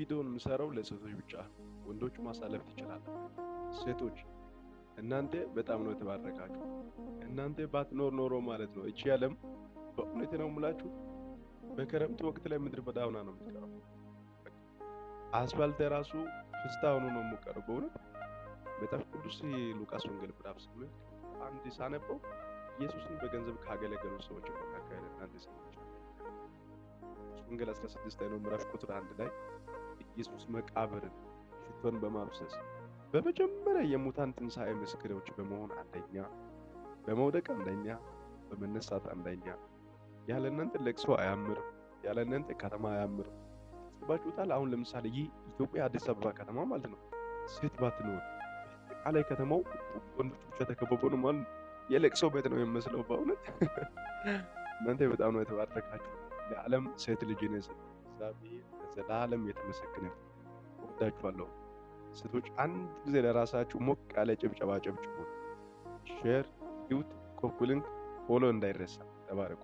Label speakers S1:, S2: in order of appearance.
S1: ቪዲዮን የምሰራው ለሴቶች ብቻ ወንዶች ማሳለፍ ይችላል። ሴቶች እናንተ በጣም ነው የተባረካችሁ። እናንተ ባትኖር ኖሮ ማለት ነው እቺ ዓለም በእውነት ነው የምላችሁ በክረምት ወቅት ላይ ምድር በዳ ሆና ነው የምትቀረው። አስፋልት ራሱ ፍስታ ሆኖ ነው የምትቀረው። በእውነት መጽሐፍ ቅዱስ ሉቃስ ወንጌል ምዕራፍ 8 አንድ ሳነበው ኢየሱስን በገንዘብ ካገለገሉ ሰዎች መካከል እናንተ ሰዎች ወንጌል 16 ነው ምዕራፍ ቁጥር 1 ላይ ኢየሱስ መቃብርን ሽቶን በማፍሰስ በመጀመሪያ የሙታን ትንሣኤ ምስክሮች በመሆን አንደኛ፣ በመውደቅ አንደኛ፣ በመነሳት አንደኛ። ያለ እናንተ ለቅሶ አያምርም፣ ያለ እናንተ ከተማ አያምርም። ታስባችሁታል? አሁን ለምሳሌ ይህ ኢትዮጵያ አዲስ አበባ ከተማ ማለት ነው ሴት ባትኖር አላይ ከተማው ወንዶች ብቻ ተከበቡ ነው ማለት የለቅሶ ቤት ነው የሚመስለው። በእውነት እናንተ በጣም ነው የተባረካችሁ። ለዓለም ሴት ልጅ ነሽ እግዚአብሔር ለዘላለም የተመሰገነ ወዳችኋለሁ። ሴቶች አንድ ጊዜ ለራሳችሁ ሞቅ ያለ ጭብጨባ ጨብጭቡ። ሼር፣ ዩት፣ ኮፒ ሊንክ፣ ፎሎ እንዳይረሳ። ተባረኩ።